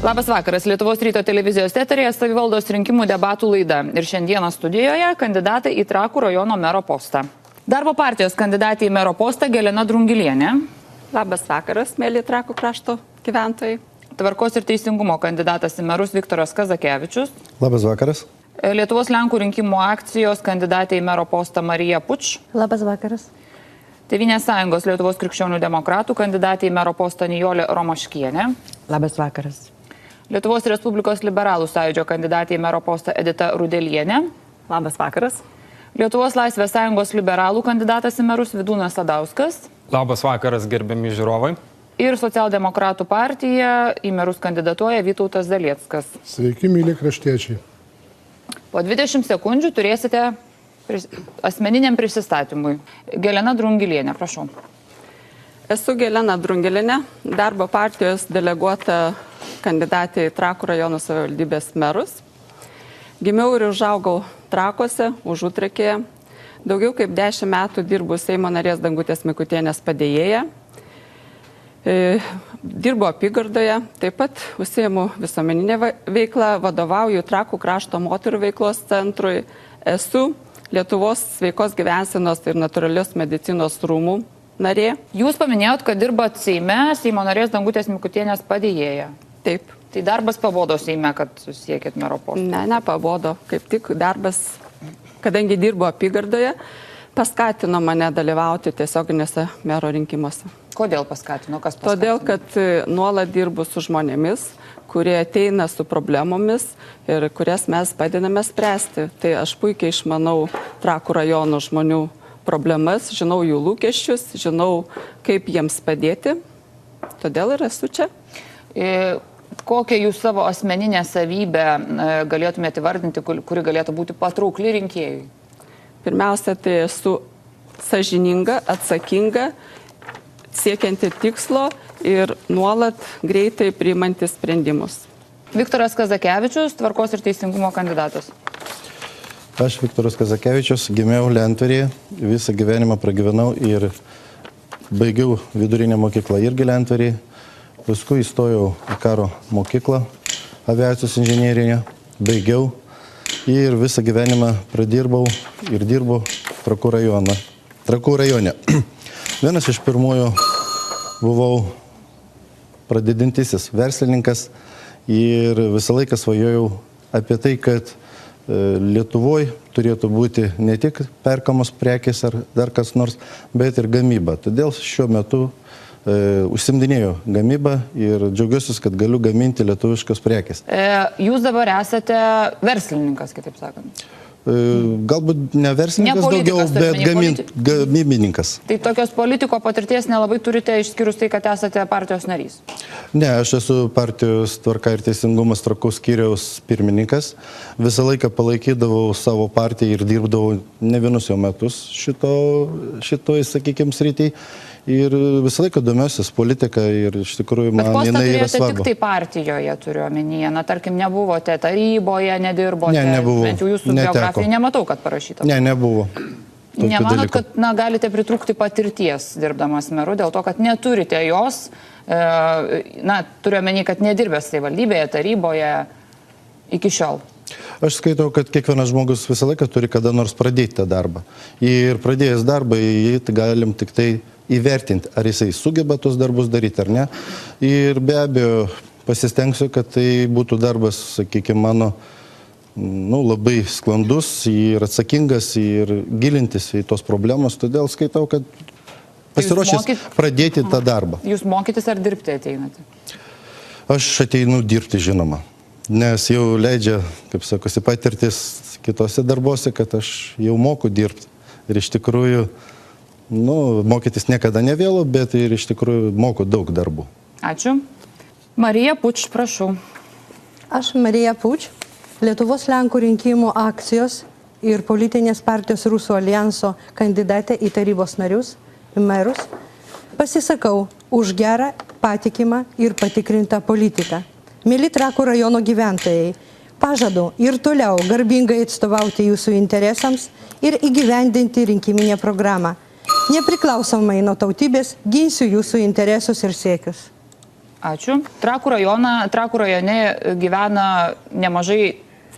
Labas vakaras. Lietuvos ryto televizijos eteryje savivaldos rinkimų debatų laida. Ir šiandieną studijoje kandidatai į Trakų rajono mero postą. Darbo partijos kandidatė į mero postą Gelena Drungilienė. Labas vakaras, mėly Trakų krašto gyventojai. Tvarkos ir teisingumo kandidatas į merus Viktoras Kazakevičius. Labas vakaras. Lietuvos Lenkų rinkimų akcijos kandidatė į mero postą Marija Puč. Labas vakaras. Tėvynės sąjungos Lietuvos krikščionių demokratų kandidatė į mero postą Nijolė Romaškienė. Labas vakaras. Lietuvos Respublikos liberalų sąjūdžio kandidatė į mero postą Edita Rudelienė. Labas vakaras. Lietuvos Laisvės sąjungos liberalų kandidatas į merus Vidūnas Sadauskas. Labas vakaras, gerbiami žiūrovai. Ir socialdemokratų partija į merus kandidatuoja Vytautas Dalieckas. Sveiki, myli kraštiečiai. Po 20 sekundžių turėsite asmeniniam prisistatymui. Gelena Drungilienė, prašau. Esu Gelena Drungilienė, darbo partijos deleguota kandidatė į Trakų rajono savivaldybės merus. Gimiau ir užaugau Trakuose, Užutrekėje. Daugiau kaip 10 metų dirbu Seimo narės Dangutės Mikutienės padėjėja. Dirbu apygardoje, taip pat užsiimu visuomeninę veiklą, vadovauju Trakų krašto moterų veiklos centrui, esu Lietuvos sveikos gyvensenos ir natūralios medicinos rūmų narė. Jūs paminėjot, kad dirbat Seime, Seimo narės Dangutės Mikutienės padėjėja. Taip. Tai darbas pabodo Seime, kad susiekėt mero postą? Ne, pabodo. Kaip tik darbas, kadangi dirbu apygardoje, paskatino mane dalyvauti tiesioginėse mero rinkimuose. Kodėl paskatino? Kas paskatino? Todėl, kad nuolat dirbu su žmonėmis, kurie ateina su problemomis ir kurias mes padedame spręsti. Tai aš puikiai išmanau Trakų rajono žmonių problemas, žinau jų lūkesčius, žinau, kaip jiems padėti. Todėl ir esu čia. Kokią jūs savo asmeninę savybę galėtumėte įvardinti, kuri galėtų būti patraukli rinkėjui? Pirmiausia, tai esu sąžininga, atsakinga, siekianti tikslo ir nuolat greitai priimanti sprendimus. Viktoras Kazakevičius, Tvarkos ir teisingumo kandidatas. Aš Viktoras Kazakevičius, gimiau Lentvaryje, visą gyvenimą pragyvenau ir baigiau vidurinę mokyklą irgi Lentvaryje. Paskui įstojau į karo mokyklą, aviacijos inžinerinę, baigiau ir visą gyvenimą pradirbau ir dirbau Trakų rajone. Vienas iš pirmųjų buvau pradedantysis verslininkas ir visą laiką svajojau apie tai, kad Lietuvoje turėtų būti ne tik perkamos prekės ar dar kas nors, bet ir gamyba. Todėl šiuo metu užsimdinėjau gamybą ir džiaugiuosi, kad galiu gaminti lietuviškas prekės. Jūs dabar esate verslininkas, kitaip sakant. Galbūt ne verslininkas daugiau, bet gamybininkas. Tai tokios politiko patirties nelabai turite, išskyrus tai, kad esate partijos narys? Ne, aš esu partijos Tvarka ir teisingumas Trakų skyriaus pirmininkas. Visą laiką palaikydavau savo partiją ir dirbdavau ne vienus jau metus šitoj, sakykime, srityje. Ir visą laiką domiuosis politiką ir iš tikrųjų man jinai yra svarbu. Bet postą turėjote tik tai partijoje, turiu omenyje. Na, tarkim, nebuvote taryboje, nedirbote. Ne, nebuvo. Bent jau jūsų biografijoje nematau, kad parašyta. Ne, nebuvo. Nemanot, kad galite pritrūkti patirties dirbdamas meru, dėl to, kad neturite jos, turiu omenyje, kad nedirbęs savivaldybėje, taryboje iki šiol? Aš skaitau, kad kiekvienas žmogus visą laiką turi kada nors pradėti tą darbą. Ir pradėjęs darbą, jį galim tik tai įvertinti, ar jisai sugeba tos darbus daryti ar ne. Ir be abejo pasistengsiu, kad tai būtų darbas, sakykime, mano labai sklandus ir atsakingas ir gilintis į tos problemos. Todėl skaitau, kad pasiruošęs pradėti tą darbą. Jūs mokytis ar dirbti ateinate? Aš ateinu dirbti, žinoma. Nes jau leidžia, kaip sakosi, patirtis kitose darbuose, kad aš jau moku dirbti. Ir iš tikrųjų, mokytis niekada nevėlu, bet ir iš tikrųjų moku daug darbų. Ačiū. Marija Puč, prašau. Aš Marija Puč, Lietuvos Lenkų rinkimų akcijos ir politinės partijos Rusų alijanso kandidatė į tarybos narius, į merus, pasisakau už gerą, patikimą ir patikrintą politiką. Mėly Trakų rajono gyventojai, pažadu ir toliau garbingai atstovauti jūsų interesams ir įgyvendinti rinkiminę programą. Nepriklausomai nuo tautybės ginsiu jūsų interesus ir siekius. Ačiū. Trakų rajone gyvena nemažai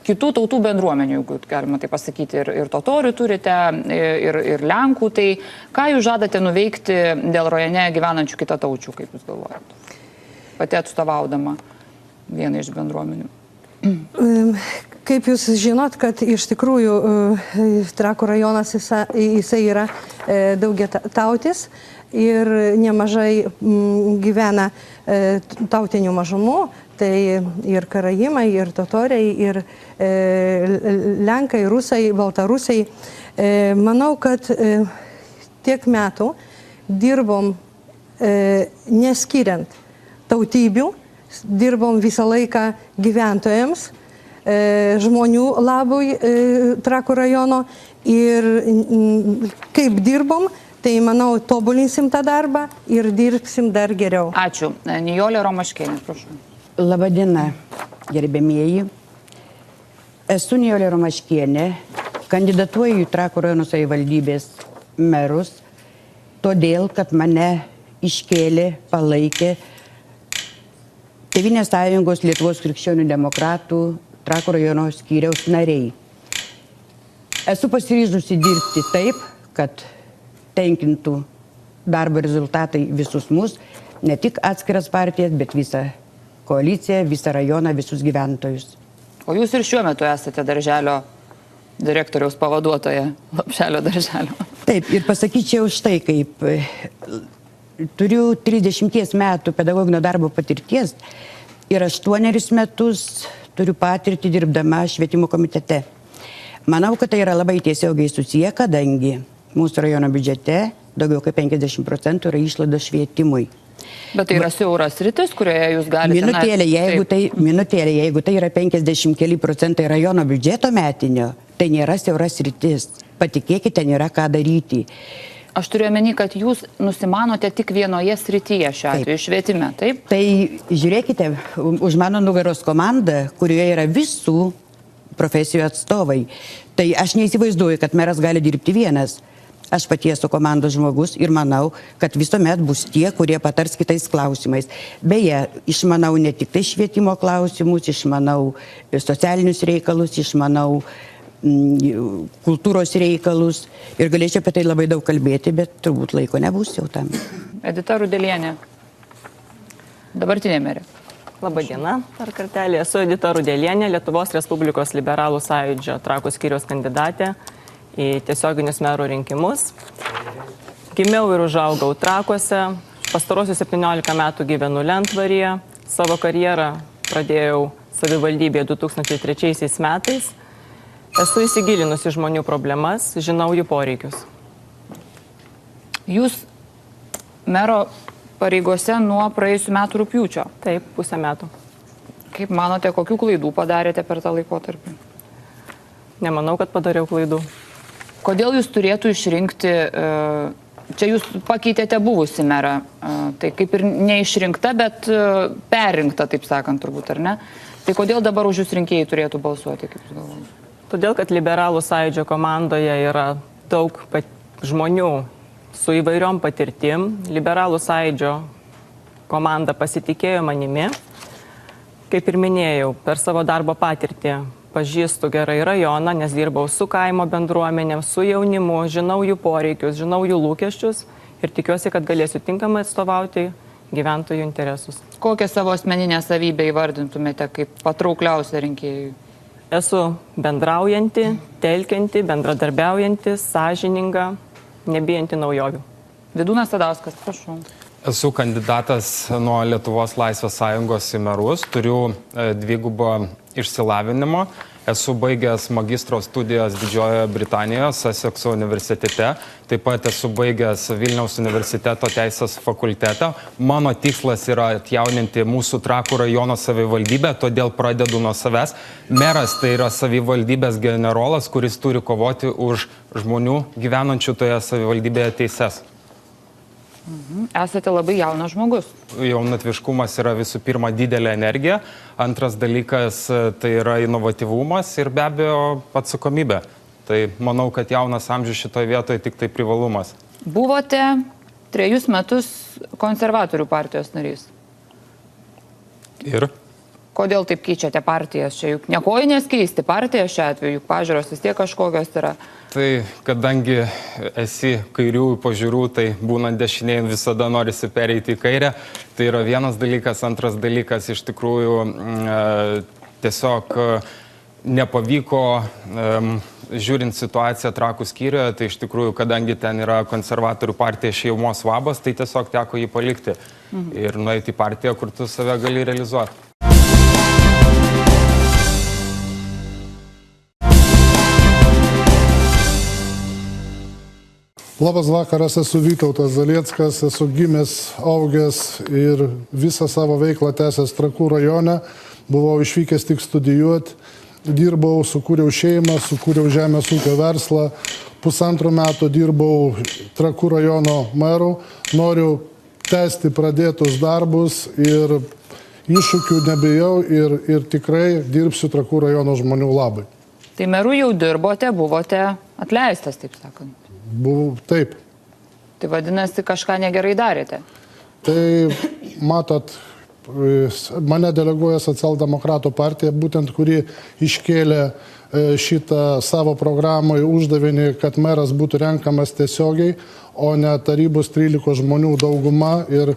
kitų tautų bendruomenių, jeigu galima tai pasakyti, ir totorių turite, ir lenkų. Tai ką jūs žadate nuveikti dėl rajone gyvenančių kitataučių, kaip jūs galvojate? Pati atstovaudama vieną iš bendruomenių. Kaip jūs žinot, kad iš tikrųjų Trakų rajonas jisai yra daugiatautis ir nemažai gyvena tautinių mažumų, tai ir karaimai, ir totoriai, ir lenkai, rusai, baltarusiai. Manau, kad tiek metų dirbom neskiriant tautybių, dirbom visą laiką gyventojams, žmonių labui Trakų rajono ir kaip dirbom, tai manau tobulinsim tą darbą ir dirbsim dar geriau. Ačiū. Nijolė Romaškienė, prašau. Labadiena, gerbėmieji. Esu Nijolė Romaškienė, kandidatuoju į Trakų rajono savivaldybės merus, todėl, kad mane iškėlė, palaikė Tėvynės sąjungos Lietuvos krikščionių demokratų Trakų rajono skyriaus nariai. Esu pasiryžusi dirbti taip, kad tenkintų darbo rezultatai visus mus, ne tik atskiras partijas, bet visą koaliciją, visą rajoną, visus gyventojus. O jūs ir šiuo metu esate darželio direktoriaus pavaduotoja, Lopšelio darželio. Taip, ir pasakyčiau štai kaip. Turiu 30 metų pedagoginio darbo patirties ir 8 metus turiu patirtį dirbdama švietimo komitete. Manau, kad tai yra labai tiesiogiai susiję, kadangi mūsų rajono biudžete daugiau kaip 50% yra išlaidos švietimui. Bet tai yra siauras rytis, kurioje jūs galite... Minutėlė, jeigu tai yra 50 keli procentai rajono biudžeto metinio, tai nėra siauras rytis. Patikėkite, nėra ką daryti. Aš turiu omeny, kad jūs nusimanote tik vienoje srityje šiuo atveju, švietime, taip? Tai žiūrėkite, už mano nugaros komandą, kurioje yra visų profesijų atstovai. Tai aš neįsivaizduoju, kad meras gali dirbti vienas. Aš pati esu komandos žmogus ir manau, kad visuomet bus tie, kurie patars kitais klausimais. Beje, išmanau ne tik tai švietimo klausimus, išmanau socialinius reikalus, išmanau kultūros reikalus ir galėčiau apie tai labai daug kalbėti, bet turbūt laiko nebus jau tam. Edita Rudelienė, dabartinė merė. Labadiena, dar kartelį. Esu Edita Rudelienė, Lietuvos Respublikos liberalų sąjūdžio Trakų skyriaus kandidatė į tiesioginius merų rinkimus. Gimiau ir užaugau Trakuose, pastarosius 17 metų gyvenu Lentvaryje, savo karjerą pradėjau savivaldybėje 2003 metais. Esu įsigilinusi žmonių problemas, žinau jų poreikius. Jūs mero pareigose nuo praėjusių metų rugpjūčio. Taip, pusę metų. Kaip manote, kokių klaidų padarėte per tą laikotarpį? Nemanau, kad padariau klaidų. Kodėl jūs turėtų išrinkti, čia jūs pakeitėte buvusi merą, tai kaip ir neišrinkta, bet perrinkta, taip sakant, turbūt, ar ne? Tai kodėl dabar už jūs rinkėjai turėtų balsuoti, kaip jūs galvojate? Todėl, kad liberalų sąjūdžio komandoje yra daug žmonių su įvairiom patirtim. Liberalų sąjūdžio komanda pasitikėjo manimi. Kaip ir minėjau, per savo darbo patirtį pažįstu gerai rajoną, nes dirbau su kaimo bendruomenėm, su jaunimu, žinau jų poreikius, žinau jų lūkesčius ir tikiuosi, kad galėsiu tinkamai atstovauti gyventojų interesus. Kokią savo asmeninę savybę įvardintumėte kaip patraukliausią rinkėjui? Esu bendraujanti, telkianti, bendradarbiaujanti, sąžininga, nebijanti naujovių. Vidūnas Sadauskas, prašau. Esu kandidatas nuo Lietuvos Laisvės sąjungos į merus, turiu dvigubą išsilavinimą. Esu baigęs magistro studijas Didžiojoje Britanijoje, Sussexo universitete. Taip pat esu baigęs Vilniaus universiteto teisės fakultetą. Mano tikslas yra atjauninti mūsų Trakų rajono savivaldybę, todėl pradedu nuo savęs. Meras tai yra savivaldybės generolas, kuris turi kovoti už žmonių gyvenančių toje savivaldybėje teises. Esate labai jaunas žmogus. Jaunatviškumas yra visų pirma didelė energija, antras dalykas tai yra inovatyvumas ir be abejo atsakomybė. Tai manau, kad jaunas amžius šitoje vietoje tik tai privalumas. Buvote 3 metus konservatorių partijos narys. Ir Kodėl taip keičiate partijas? Čia juk nekojinės keisti partiją šiuo atveju, juk pažiūros vis tiek kažkokios yra. tai, kadangi esi kairiųjų pažiūrų, tai būnant dešiniai visada norisi pereiti į kairę. Tai yra vienas dalykas. Antras dalykas, iš tikrųjų, tiesiog nepavyko, žiūrint situaciją Trakų skyriuje, tai iš tikrųjų, kadangi ten yra konservatorių partija šeimos vabas, tai tiesiog teko jį palikti ir nueiti į partiją, kur tu save gali realizuoti. Labas vakaras, esu Vytautas Zalieckas, esu gimęs, augęs ir visą savo veiklą tęsęs Trakų rajone. Buvau išvykęs tik studijuoti, dirbau, sukūriau šeimą, sukūriau žemės ūkio verslą. 1,5 metų dirbau Trakų rajono meru. Noriu tęsti pradėtus darbus ir iššūkių nebijau ir tikrai dirbsiu Trakų rajono žmonių labai. Tai meru jau dirbote, buvote atleistas, taip sakant. Buvau taip. Tai vadinasi, kažką negerai darėte. Tai matot, mane deleguoja Socialdemokratų partija, būtent kuri iškėlė šitą savo programą į uždavinį, kad meras būtų renkamas tiesiogiai, o ne tarybos 13 žmonių dauguma. Ir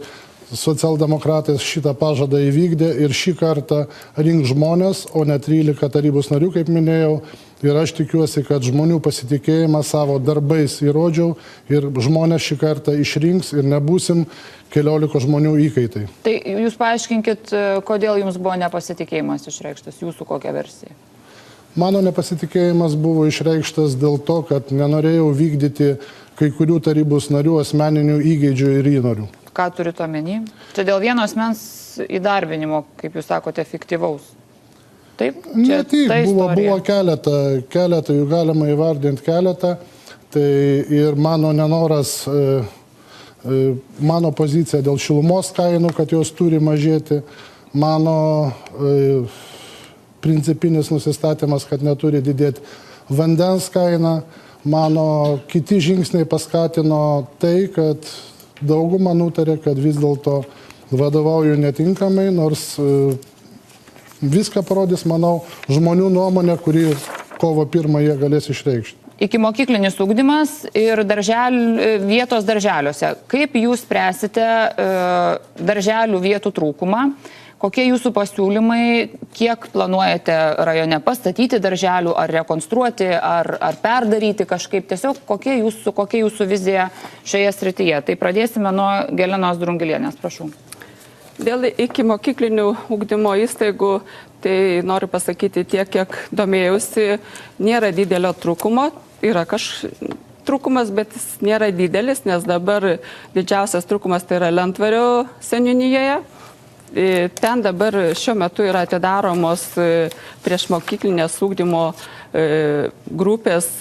socialdemokratai šitą pažadą įvykdė ir šį kartą rink žmonės, o ne 13 tarybos narių, kaip minėjau. Ir aš tikiuosi, kad žmonių pasitikėjimą savo darbais įrodžiau ir žmonės šį kartą išrinks ir nebūsim 14 žmonių įkaitai. Tai jūs paaiškinkit, kodėl jums buvo nepasitikėjimas išreikštas, jūsų kokia versija? Mano nepasitikėjimas buvo išreikštas dėl to, kad nenorėjau vykdyti kai kurių tarybos narių asmeninių įgeidžių ir įnorių. Ką turite omeny? Čia dėl vieno asmens įdarbinimo, kaip jūs sakote, fiktyvaus. Taip? Ne tik, buvo keletą, jų galima įvardinti keletą. Tai ir mano nenoras, mano pozicija dėl šilumos kainų, kad jos turi mažėti, mano principinis nusistatymas, kad neturi didėti vandens kaina, mano kiti žingsniai paskatino tai, kad dauguma nutarė, kad vis dėlto vadovauju netinkamai, nors viską parodys, manau, žmonių nuomonė, kuri kovo 1 jie galės išreikšti. Ikimokyklinis ugdymas ir vietos darželiuose. Kaip jūs spręsite darželių vietų trūkumą? Kokie jūsų pasiūlymai, kiek planuojate rajone pastatyti darželių, ar rekonstruoti, ar perdaryti kažkaip? Tiesiog kokia jūsų vizija šioje srityje? Tai pradėsime nuo Gelenos Drungilienės, prašau. Dėl ikimokyklinių ugdymo įstaigų, tai noriu pasakyti tiek, kiek domėjausi, nėra didelio trūkumo. Yra trūkumas, bet jis nėra didelis, nes dabar didžiausias trūkumas tai yra Lentvario seniūnijoje. Ten dabar šiuo metu yra atidaromos priešmokyklinės ugdymo grupės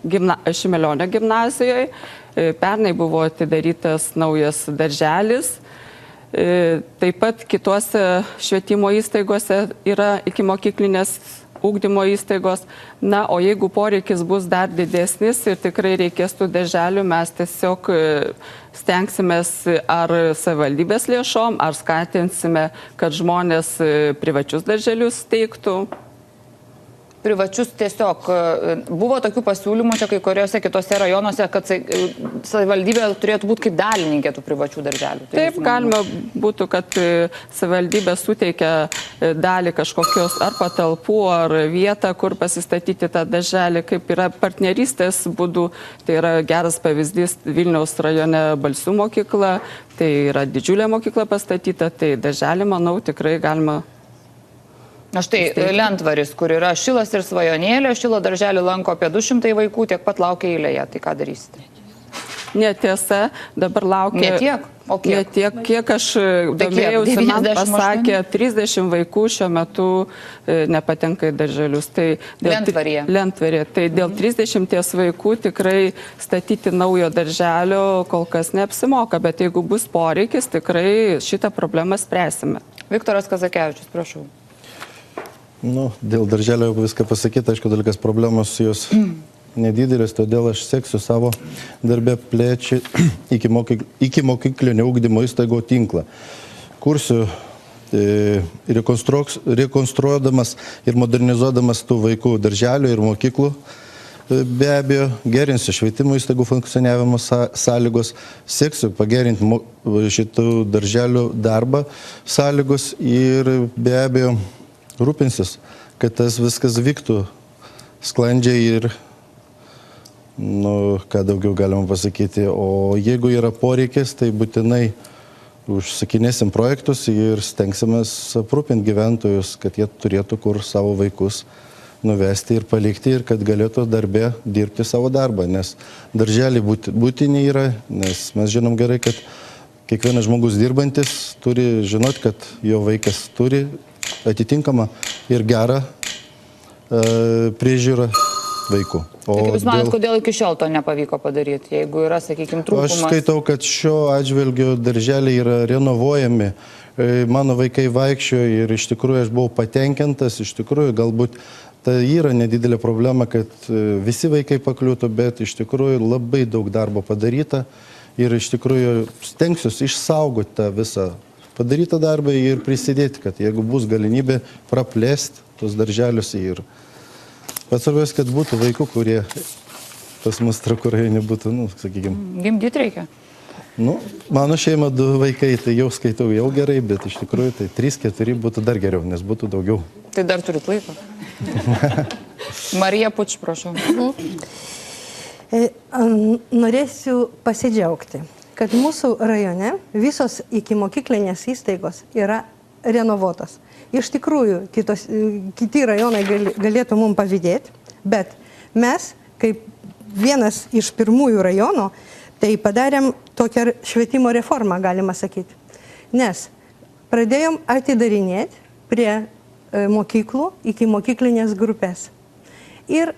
Šimelionio gimnazijoje. Pernai buvo atidarytas naujas darželis. Taip pat kitose švietimo įstaigose yra ikimokyklinės ugdymo įstaigos. Na, o jeigu poreikis bus dar didesnis ir tikrai reikės tų darželių, mes tiesiog stengsimės ar savivaldybės lėšom, ar skatinsime, kad žmonės privačius darželius steigtų. Privačius tiesiog. Buvo tokių pasiūlymų čia kai kuriuose kitose rajonuose, kad savivaldybė turėtų būti kaip dalininkė tų privačių darželių. Taip, galima būtų, kad savivaldybė suteikia dalį kažkokios ar patalpų, ar vietą, kur pasistatyti tą darželį, kaip yra partnerystės būdų. Tai yra geras pavyzdys Vilniaus rajone Balsių mokykla, tai yra didžiulė mokykla pastatyta, tai darželį, manau, tikrai galima. Na štai Lentvaris, kur yra Šilas ir Svajonėlė, Šilo darželį lanko apie 200 vaikų, tiek pat laukia eilėje. Tai ką darysite? Netiesa, dabar laukia. Ne tiek? O kiek? Ne tiek, kiek aš domėjausi, man pasakė, 30 vaikų šiuo metu nepatenka į darželius. Tai Lentvaryje. Tai dėl 30 vaikų tikrai statyti naujo darželio kol kas neapsimoka, bet jeigu bus poreikis, tikrai šitą problemą spręsime. Viktoras Kazakevičius, prašau. Dėl darželio viską pasakyti, aišku, dalykas problemos jos nedidelis, todėl aš seksiu savo darbę plėčiai iki mokyklinio ugdymo įstaigų tinklą. Kursiu rekonstruodamas ir modernizuodamas tų vaikų darželių ir mokyklų. Be abejo, gerinsiu švietimo įstaigų funkcionavimo sąlygos, sieksiu pagerinti šitų darželių darbą sąlygos ir be abejo rūpinsis, kad tas viskas vyktų sklandžiai ir, ką daugiau galima pasakyti. O jeigu yra poreikis, tai būtinai užsakinėsim projektus ir stengsimės aprūpinti gyventojus, kad jie turėtų kur savo vaikus nuvesti ir palikti ir kad galėtų darbe dirbti savo darbą, nes darželiai būtini yra, nes mes žinom gerai, kad kiekvienas žmogus dirbantis turi žinot, kad jo vaikas turi atitinkamą ir gerą priežiūrą vaikų. Kaip Jūs manat, kodėl iki šiol to nepavyko padaryti, jeigu yra, sakykime, trūkumas? Aš skaitau, kad šiuo atžvilgiu darželiai yra renovuojami, mano vaikai vaikščiojo ir iš tikrųjų aš buvau patenkintas, iš tikrųjų galbūt tai yra nedidelė problema, kad visi vaikai pakliūtų, bet iš tikrųjų labai daug darbo padaryta ir iš tikrųjų stengsiuosi išsaugoti tą visą padarytą darbą ir prisidėti, kad jeigu bus galimybė praplėsti tos darželius ir pats svarbiausia, kad būtų vaikų, kurie pas mus Trakų rajone būtų, sakykime. Gimdyti reikia. Mano šeima 2 vaikai, tai jau skaitau jau gerai, bet iš tikrųjų tai 3-4 būtų dar geriau, nes būtų daugiau. Tai dar turit laiko. Marija Puč, prašau. Norėsiu pasidžiaugti, kad mūsų rajone visos ikimokyklinės įstaigos yra renovuotos. Iš tikrųjų, kiti rajonai galėtų mums pavydėti, bet mes, kaip vienas iš pirmųjų rajonų, tai padarėm tokią švietimo reformą, galima sakyti. Nes pradėjom atidarinėti prie mokyklų iki mokyklinės grupės. Ir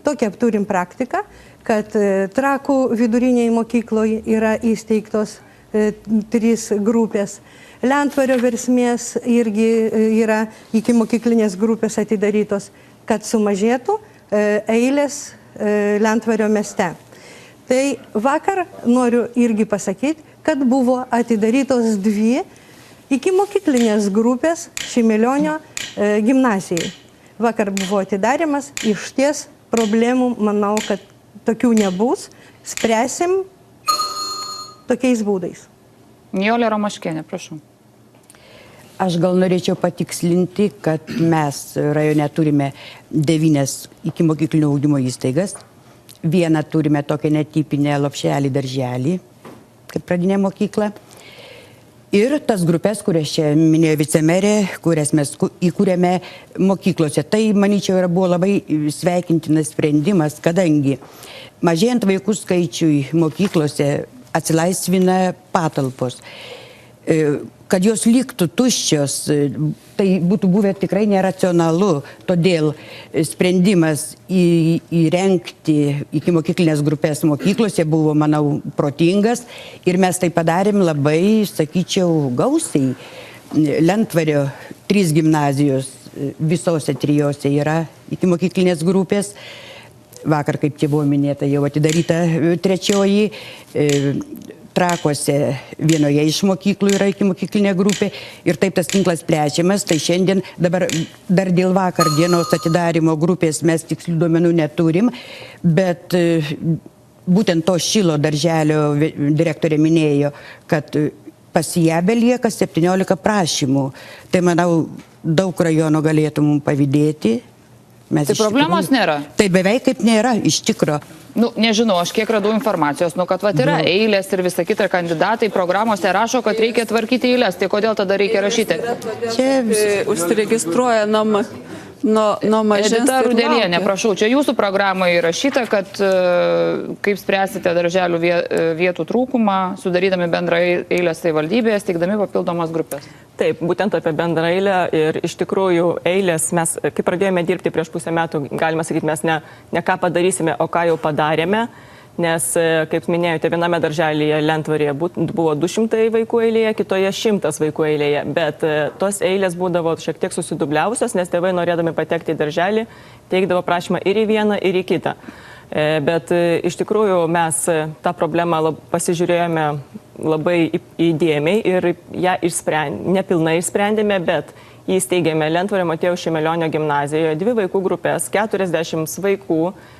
tokią turim praktiką, kad Trakų viduriniai mokykloje yra įsteigtos 3 grupės. Lentvario Versmės irgi yra iki mokyklinės grupės atidarytos, kad sumažėtų eilės Lentvario mieste. Tai vakar noriu irgi pasakyti, kad buvo atidarytos 2 iki mokyklinės grupės Šimelionio gimnazijai. Vakar buvo atidarimas, iš ties problemų, manau, kad tokių nebus, spręsim tokiais būdais. Nijolė Romaškienė, prašau. Aš gal norėčiau patikslinti, kad mes rajone turime 9 iki mokyklinio ugdymo įstaigas. Vieną turime tokią netipinę lopšelį darželį, kaip pradinė mokykla. Ir tas grupės, kurias čia minėjo vicemerė, kurias mes įkūrėme mokyklose. Tai, manyčiau, buvo labai sveikintinas sprendimas, kadangi mažėjant vaikų skaičiui mokyklose atsilaisvina patalpos. Kad jos liktų tuščios, tai būtų buvę tikrai neracionalu. Todėl sprendimas įrengti iki mokyklinės grupės mokyklose buvo, manau, protingas. Ir mes tai padarėm labai, sakyčiau, gausiai. Lentvario 3 gimnazijos, visose 3 yra iki mokyklinės grupės. Vakar, kaip čia buvo minėta, jau atidaryta 3. Trakuose vienoje iš mokyklų yra iki mokyklinė grupė ir taip tas tinklas plečiamas. Tai šiandien dabar dar dėl vakar dienos atidarimo grupės mes tikslių duomenų neturim, bet būtent to Šilo darželio direktorė minėjo, kad pas ją belieka 17 prašymų. Tai manau, daug rajonų galėtų mums pavydėti. Tai problemos nėra? Tai beveik kaip nėra, iš tikro. Nežinau, aš kiek radau informacijos, kad yra eilės ir visa kita, kandidatai programuose rašo, kad reikia tvarkyti eilės. Tai kodėl tada reikia rašyti? Čia užsiregistruoja nuo mažens. Edita Rudelienė, prašau, čia jūsų programoje įrašyta, kad kaip spręsite darželių vietų trūkumą, sudarydami bendrą eilę savivaldybėje, steigdami papildomas grupės. Taip, būtent apie bendrą eilę ir iš tikrųjų eilės mes, kai pradėjome dirbti prieš pusę metų, galima sakyti, mes ne ką padarysime, o ką jau padarėme, nes, kaip minėjote, viename darželyje Lentvaryje buvo 200 vaikų eilėje, kitoje 100 vaikų eilėje, bet tos eilės būdavo šiek tiek susidubliavusios, nes tėvai norėdami patekti į darželį, teikdavo prašymą ir į vieną, ir į kitą. Bet iš tikrųjų mes tą problemą pasižiūrėjome labai įdėmiai ir ją nepilnai išsprendėme, bet įsteigėme Lentvario Motiejaus Šimelionio gimnazijoje 2 vaikų grupės, 40 vaikų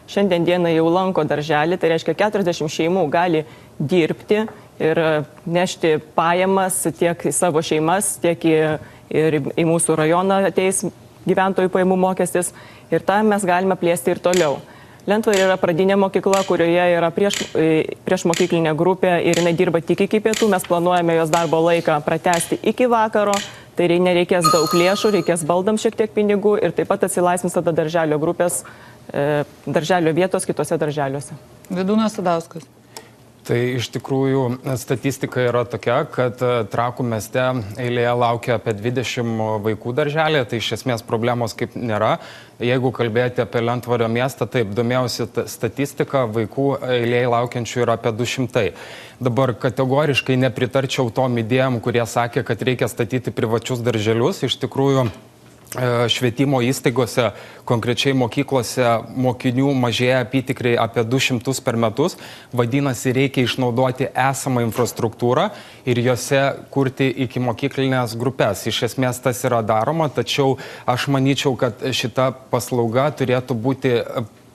šiandien dieną jau lanko darželį, tai reiškia 40 šeimų gali dirbti ir nešti pajamas tiek į savo šeimas, tiek ir į mūsų rajoną ateis gyventojų pajamų mokestis ir tą mes galime plėsti ir toliau. Lentvaryje yra pradinė mokykla, kurioje yra prieš mokyklinė grupė ir jinai dirba tik iki pietų, mes planuojame jos darbo laiką pratęsti iki vakaro. Tai nereikės daug lėšų, reikės baldams šiek tiek pinigų ir taip pat atsilaisvins tada darželio grupės, darželio vietos kitose darželiuose. Vidūnas Sadauskas. Tai iš tikrųjų statistika yra tokia, kad Trakų mieste eilėje laukia apie 20 vaikų darželė, tai iš esmės problemos kaip nėra. Jeigu kalbėti apie Lentvario miestą, taip, domėjausi statistika, vaikų eilėje laukiančių yra apie 200. Dabar kategoriškai nepritarčiau tom idėjom, kurie sakė, kad reikia statyti privačius darželius. Iš tikrųjų, švietimo įstaigose, konkrečiai mokyklose, mokinių mažėja apytikriai apie 200 per metus. Vadinasi, reikia išnaudoti esamą infrastruktūrą ir jose kurti iki mokyklinės grupės. Iš esmės tas yra daroma, tačiau aš manyčiau, kad šita paslauga turėtų būti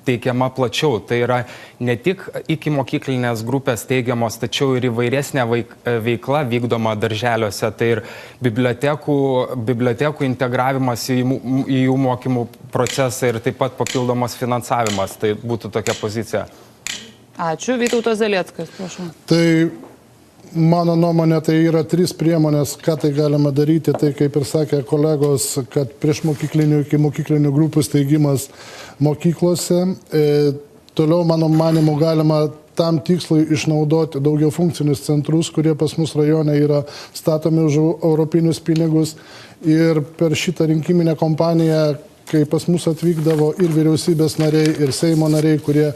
teikiama plačiau. Tai yra ne tik iki mokyklinės grupės teigiamos, tačiau ir įvairesnė veikla vykdoma darželiuose. Tai ir bibliotekų integravimas į jų mokymų procesą ir taip pat papildomas finansavimas. Tai būtų tokia pozicija. Ačiū. Vytautas Zalieckas, prašau. Tai mano nuomonė, tai yra 3 priemonės, ką tai galima daryti. Tai kaip ir sakė kolegos, kad prieš mokyklinių iki mokyklinių grupų steigimas mokyklose. Toliau, mano manimu, galima tam tikslui išnaudoti daugiau funkcinius centrus, kurie pas mus rajone yra statomi už europinius pinigus. Ir per šitą rinkiminę kampaniją, kai pas mus atvykdavo ir vyriausybės nariai, ir Seimo nariai, kurie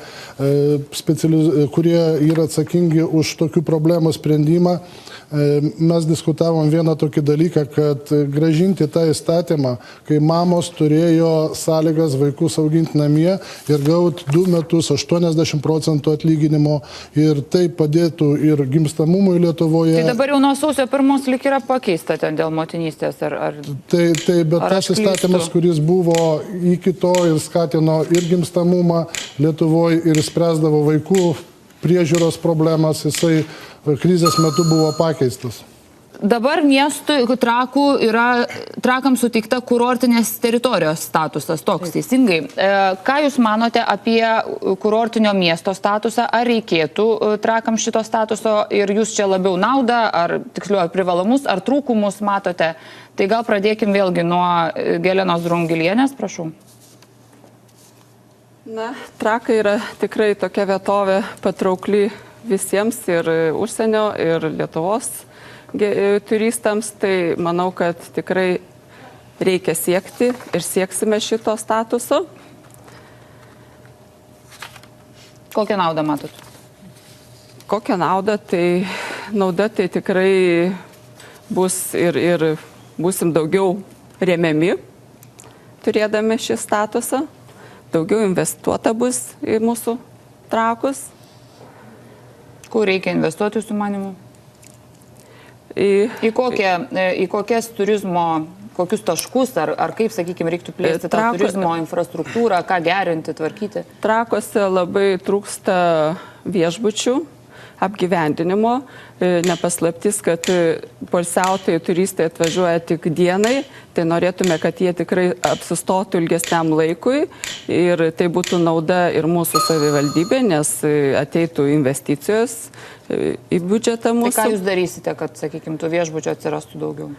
yra atsakingi už tokių problemų sprendimą, mes diskutavom vieną tokį dalyką, kad grąžinti tą įstatymą, kai mamos turėjo sąlygas vaikus auginti namie ir gauti 2 metus 80% atlyginimo ir tai padėtų ir gimstamumui Lietuvoje. Tai dabar jau nuo sausio 1 lyg yra pakeista ten dėl motinystės. Bet tas įstatymas, kuris buvo iki to ir skatino ir gimstamumą Lietuvoje ir spręsdavo vaikų priežiūros problemas, jisai krizės metu buvo pakeistas. Dabar miestui Trakams suteikta kurortinės teritorijos statusas, toks teisingai. Ką Jūs manote apie kurortinio miesto statusą? Ar reikėtų Trakams šito statuso ir Jūs čia labiau naudą, ar tiksliau ar privalomus, ar trūkumus matote? Tai gal pradėkim vėlgi nuo Gelenos Drungilienės, prašau. Na, Trakai yra tikrai tokia vietovė patraukli visiems ir užsienio, ir Lietuvos turistams, tai manau, kad tikrai reikia siekti ir sieksime šito statuso. Kokią naudą matot? Kokią naudą? Tai nauda tai tikrai bus ir būsim daugiau remiami, turėdami šį statusą. Daugiau investuota bus į mūsų Trakus. Kur reikia investuoti Jūsų manimu? Į kokias turizmo, kokius taškus, ar kaip, sakykime, reiktų plėsti tą turizmo infrastruktūrą, ką gerinti, tvarkyti? Trakuose labai trūksta viešbučių, apgyvendinimo. Nepaslaptis, kad poilsiautojai turistai atvažiuoja tik dienai, tai norėtume, kad jie tikrai apsistotų ilgesniam laikui ir tai būtų nauda ir mūsų savivaldybė, nes ateitų investicijos į biudžetą mūsų. Tai ką Jūs darysite, kad, sakykime, tų viešbučių atsirastų daugiau?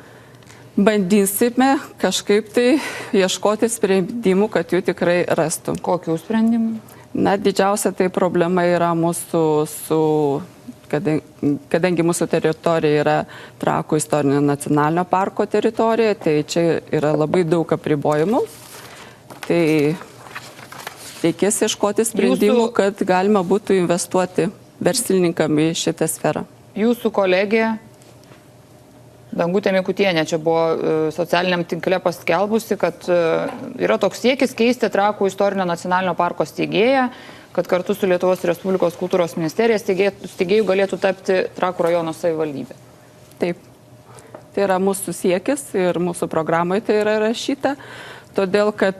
Bandysime kažkaip tai ieškoti sprendimų, kad jų tikrai rastų. Kokių sprendimų? Na, didžiausia tai problema yra mūsų kadangi mūsų teritorija yra Trakų istorinio nacionalinio parko teritorija, tai čia yra labai daug apribojimų. Tai reikės ieškoti sprendimų, kad galima būtų investuoti verslininkam į šitą sferą. Jūsų kolegė Dangutė Mikutienė čia buvo socialiniam tinkle paskelbusi, kad yra toks siekis keisti Trakų istorinio nacionalinio parko steigėją, kad kartu su Lietuvos Respublikos kultūros ministerija steigėjų galėtų tapti Trakų rajono savivaldybė. Taip. Tai yra mūsų siekis ir mūsų programai tai yra rašyta, todėl kad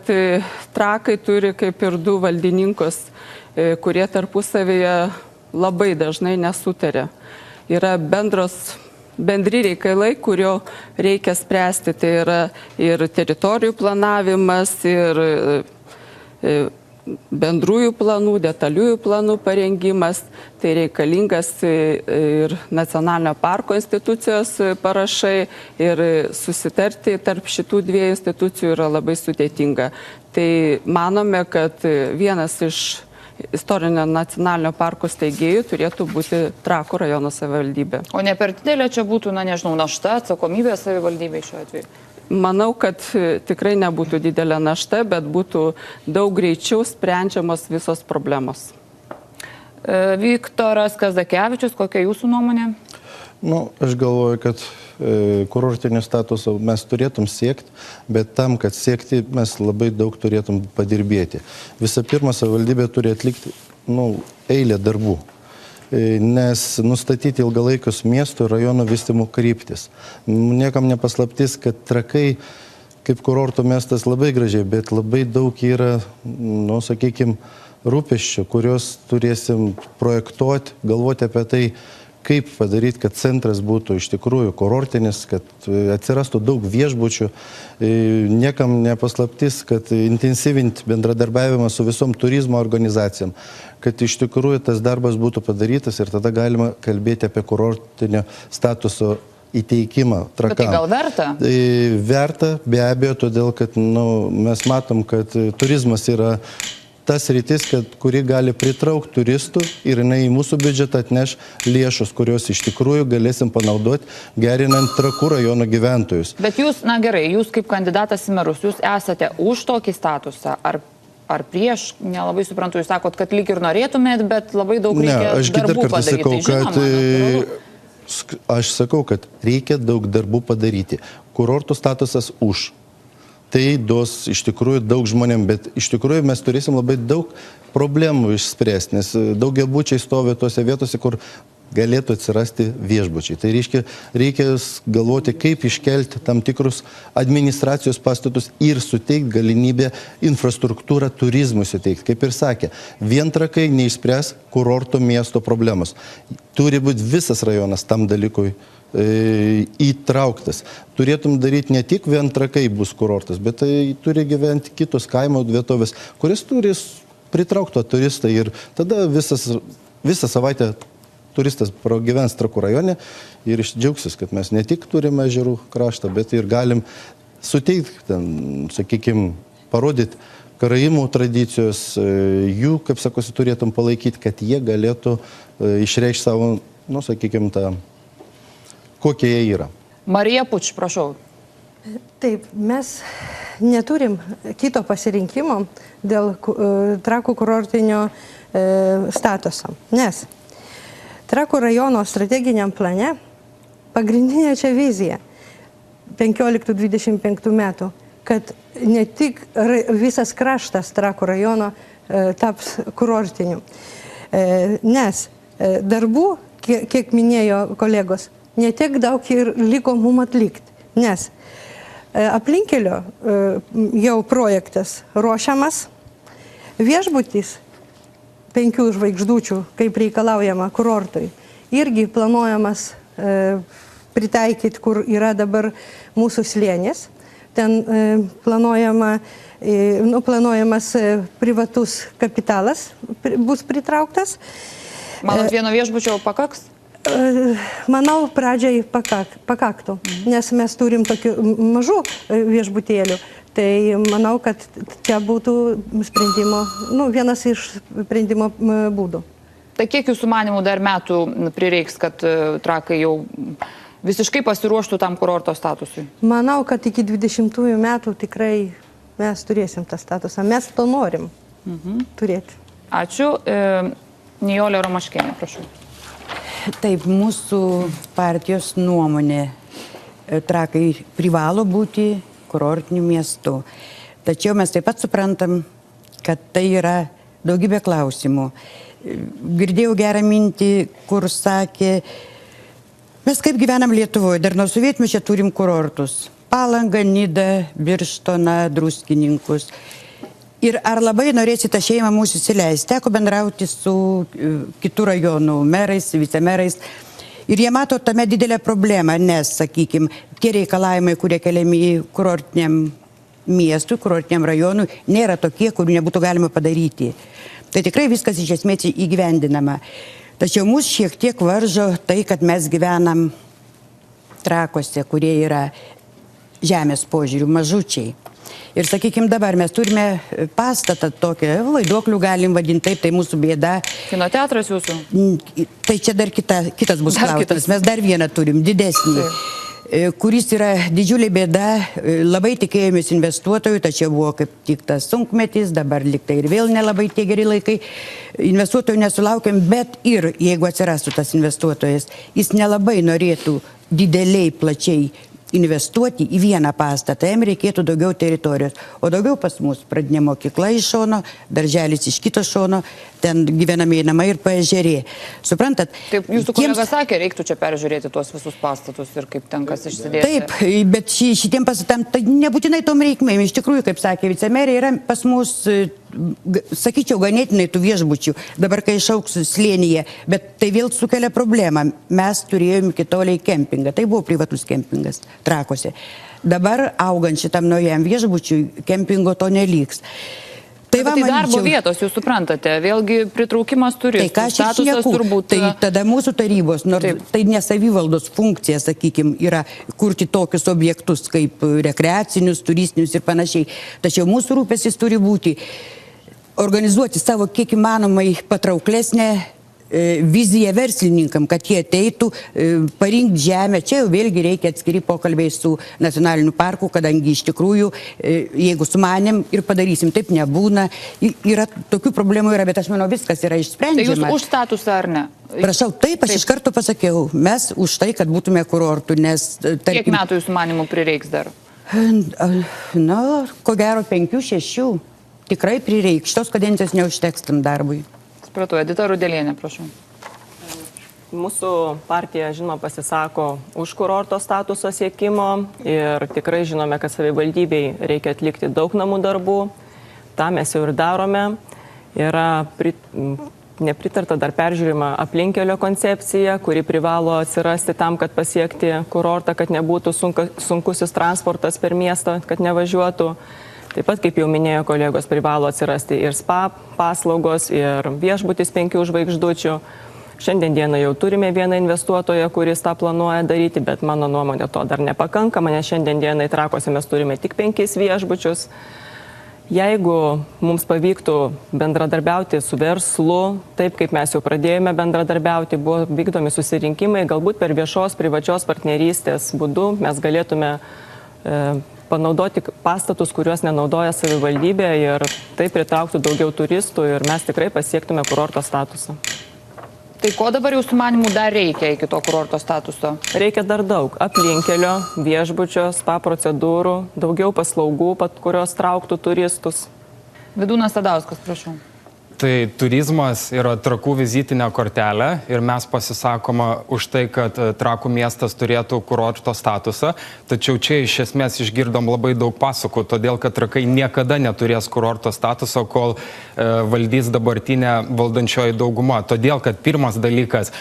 Trakai turi kaip ir du valdininkus, kurie tarpusavyje labai dažnai nesutarė. Yra bendri reikalai, kurio reikia spręsti. Tai yra ir teritorijų planavimas, ir bendrųjų planų, detaliųjų planų parengimas. Tai reikalingas ir nacionalinio parko institucijos parašai ir susitarti tarp šitų dviejų institucijų yra labai sudėtinga. Tai manome, kad vienas iš istorinio nacionalinio parko steigėjų turėtų būti Trakų rajono savivaldybė. O ne per didelė čia būtų, našta, atsakomybė savivaldybė šiuo atveju? Manau, kad tikrai nebūtų didelė našta, bet būtų daug greičiau sprendžiamos visos problemos. Viktoras Kazakevičius, kokia jūsų nuomonė? Aš galvoju, kad kurortinio statuso mes turėtum siekti, bet tam, kad siekti, mes labai daug turėtum padirbėti. Visą pirma, savivaldybė turi atlikti eilę darbų, nes nustatyti ilgalaikius miestų ir rajonų vystymo kryptis. Niekam nepaslaptis, kad Trakai kaip kurorto miestas labai gražiai, bet labai daug yra, sakykime, rūpesčių, kuriuos turėsim projektuoti, galvoti apie tai, kaip padaryti, kad centras būtų iš tikrųjų kurortinis, kad atsirastų daug viešbučių. Niekam nepaslaptis, kad intensyvinti bendradarbiavimą su visom turizmo organizacijom, kad iš tikrųjų tas darbas būtų padarytas ir tada galima kalbėti apie kurortinio statuso įteikimą Trakam. Bet tai gal verta? Verta, be abejo, todėl kad mes matom, kad turizmas yra tas rytis, kuri gali pritraukti turistų ir jinai į mūsų biudžetą atneš lėšus, kurios iš tikrųjų galėsim panaudoti, gerinant Trakų rajono gyventojus. Bet jūs, gerai, jūs kaip kandidatas į merus, jūs esate už tokį statusą, ar prieš, nelabai suprantu, jūs sakot, kad lyg ir norėtumėt, bet labai daug reikia darbų padaryti. Aš sakau, kad reikia daug darbų padaryti. Kurorto statusas už. Tai duos iš tikrųjų daug žmonėm, bet iš tikrųjų mes turėsim labai daug problemų išspręsti, nes daugiabučiai stovi tose vietose, kur galėtų atsirasti viešbučiai. Tai reikia galvoti, kaip iškelti tam tikrus administracijos pastatus ir suteikti galimybę infrastruktūrą turizmui suteikti. Kaip ir sakė, vien Trakai neišspręs kurorto miesto problemos. Turi būti visas rajonas tam dalykui įtrauktas. Turėtum daryti ne tik vien Trakai bus kurortas, bet tai turi gyventi kitos kaimo vietovės, kuris turi pritraukti turistą ir tada visą savaitę turistas pragyvens Trakų rajone ir išdžiaugsis, kad mes ne tik turime ežerų kraštą, bet ir galim suteikti, sakykime, parodyti karaimų tradicijos, jų, kaip sakosi, turėtum palaikyti, kad jie galėtų išreikšti savo, sakykime, tą kokie jie yra. Marija Puč, prašau. Taip, mes neturim kito pasirinkimo dėl Trakų kurortinio statuso, nes Trakų rajono strateginiam plane pagrindinė čia vizija 15-25 metų, kad ne tik visas kraštas Trakų rajono taps kurortiniu, nes darbų, kiek minėjo kolegos, netiek daug ir liko mum atlikti, nes aplinkelio jau projektas ruošiamas, viešbutis 5 žvaigždučių, kaip reikalaujama kurortui, irgi planuojamas pritaikyti, kur yra dabar mūsų slėnis. Ten planuojamas privatus kapitalas bus pritrauktas. Manot, vieno viešbučio pakaks? Manau, pradžiai pakaktų, nes mes turim tokių mažų viešbutėlių. Tai manau, kad čia būtų sprendimo, vienas iš sprendimo būdų. Tai kiek jūsų manimų dar metų prireiks, kad Trakai jau visiškai pasiruoštų tam kurorto statusui? Manau, kad iki 20 metų tikrai mes turėsim tą statusą. Mes to norim turėti. Ačiū. Nijolė Romaškienė, prašau. Taip, mūsų partijos nuomonė, Trakai privalo būti kurortiniu miestu. Tačiau mes taip pat suprantam, kad tai yra daugybė klausimų. Girdėjau gerą mintį, kur sakė, mes kaip gyvenam Lietuvoje, dar nuo sovietmečio turim kurortus. Palangą, Nidą, Birštoną, Druskininkus. Ir ar labai norėsi tą šeimą mūsų įsileisti? Teko bendrauti su kitų rajonų merais, vicemerais. Ir jie mato tame didelę problemą, nes, sakykime, tie reikalavimai, kurie keliami kurortiniam miestui, kurortiniam rajonui, nėra tokie, kurių nebūtų galima padaryti. Tai tikrai viskas iš esmės įgyvendinama. Tačiau mus šiek tiek varžo tai, kad mes gyvenam Trakuose, kurie yra žemės požiūrių mažučiai. Ir sakykime, dabar mes turime pastatą tokią, Vaiduoklių galim vadinti, taip, tai mūsų bėda. Kino teatras jūsų? Tai čia dar kitas bus klausimas. Mes dar vieną turim, didesnį, kuris yra didžiulė bėda. Labai tikėjomės investuotojų, tačiau buvo kaip tik tas sunkmetis, dabar liktai ir vėl nelabai tie geri laikai. Investuotojų nesulaukėm, bet ir jeigu atsirastų tas investuotojas, jis nelabai norėtų dideliai, plačiai investuoti į vieną pastatą, jam reikėtų daugiau teritorijos, o daugiau pas mus pradinė mokykla iš šono, darželis iš kito šono, ten gyvenamieji namai ir paežerė. Suprantat? Taip, jūsų kolega sakė, reiktų čia peržiūrėti tuos visus pastatus ir kaip ten kas išsidėti. Taip, bet šitiem pastatam tai nebūtinai tom reikmėm. Iš tikrųjų, kaip sakė vicemerė, yra pas mus, sakyčiau, ganėtinai tų viešbučių. Dabar, kai išauks slėnyje, bet tai vėl sukelia problemą. Mes turėjome kitoliai kempingą. Tai buvo privatus kempingas Trakuose. Dabar augant šitam naujam viešbučiui, kempingo to neliks. Tai darbo vietos, jūs suprantate, vėlgi pritraukimas turistų, tai statusas turbūt. Tai tada mūsų tarybos, nors tai ne savivaldos funkcija, sakykime, yra kurti tokius objektus kaip rekreacinius, turistinius ir panašiai. Tačiau mūsų rūpestis turi būti organizuoti savo kiek įmanomai patrauklesnę viziją verslininkam, kad jie ateitų, parinkti žemę. Čia jau vėlgi reikia atskiri pokalbiai su nacionaliniu parku, kadangi iš tikrųjų, jeigu sumanėm ir padarysim, taip nebūna. Yra, tokių problemų yra, bet aš manau, viskas yra išsprendžiama. Tai jūs už statusą ar ne? Prašau, taip, aš iš karto pasakiau, mes už tai, kad būtume kurortų, nes... Kiek metų jūsų manimų prireiks dar? Na, ko gero 5-6. Tikrai prireiks. Šitos kadencijos neužteks tam darbui. Supratau, Edita Rudelienė, prašau. Mūsų partija, žinoma, pasisako už kurorto statuso siekimo ir tikrai žinome, kad savivaldybei reikia atlikti daug namų darbų. Ta mes jau ir darome. Yra nepritarta dar peržiūrima aplinkelio koncepcija, kuri privalo atsirasti tam, kad pasiekti kurortą, kad nebūtų sunkusis transportas per miestą, kad nevažiuotų. Taip pat, kaip jau minėjo kolegos, privalo atsirasti ir spa paslaugos, ir viešbutis 5 žvaigždučių. Šiandien dieną jau turime vieną investuotoją, kuris tą planuoja daryti, bet mano nuomonė to dar nepakankama, nes šiandien dieną Trakuose mes turime tik 5 viešbučius. Jeigu mums pavyktų bendradarbiauti su verslu, taip kaip mes jau pradėjome bendradarbiauti, buvo vykdomi susirinkimai, galbūt per viešos privačios partnerystės būdu mes galėtume panaudoti pastatus, kuriuos nenaudoja savivaldybė ir tai pritrauktų daugiau turistų ir mes tikrai pasiektume kurorto statusą. Tai ko dabar jūsų manimų dar reikia iki to kurorto statuso? Reikia dar daug. Aplinkelio, viešbučio, spa procedūrų, daugiau paslaugų, kurios trauktų turistus. Vidūnas Sadauskas, prašau. Tai turizmas yra Trakų vizitinė kortelė ir mes pasisakoma už tai, kad Trakų miestas turėtų kurorto statusą, tačiau čia iš esmės išgirdom labai daug pasakų, todėl kad Trakai niekada neturės kurorto statuso, kol valdys dabartinė valdančioji dauguma. Todėl, kad pirmas dalykas,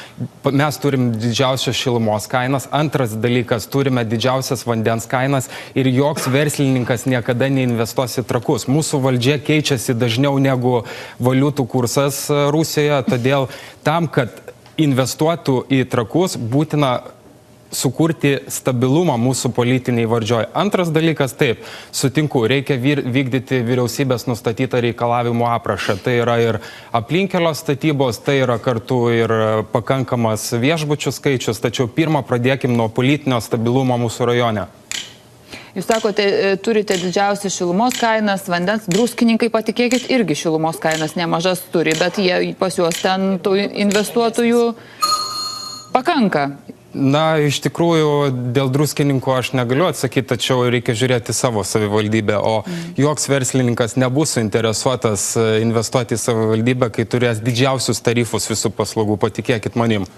mes turim didžiausias šilumos kainas, antras dalykas, turime didžiausias vandens kainas ir joks verslininkas niekada neinvestuos į Trakus. Mūsų valdžia keičiasi dažniau negu valiutų kursas Rusijoje, todėl tam, kad investuotų į Trakus, būtina sukurti stabilumą mūsų politiniai valdžioj. Antras dalykas, taip, sutinku, reikia vykdyti vyriausybės nustatytą reikalavimų aprašą. Tai yra ir aplinkelio statybos, tai yra kartu ir pakankamas viešbučių skaičius, tačiau pirmą pradėkim nuo politinio stabilumo mūsų rajone. Jūs sakote, turite didžiausias šilumos kainas, vandens, druskininkai, patikėkit, irgi šilumos kainas nemažas turi, bet jie pas juos ten tų investuotojų pakanka. Na, iš tikrųjų, dėl druskininkų aš negaliu atsakyti, tačiau reikia žiūrėti savo savivaldybę, o joks verslininkas nebus suinteresuotas investuoti į savivaldybę, kai turės didžiausius tarifus visų paslaugų, patikėkit manim.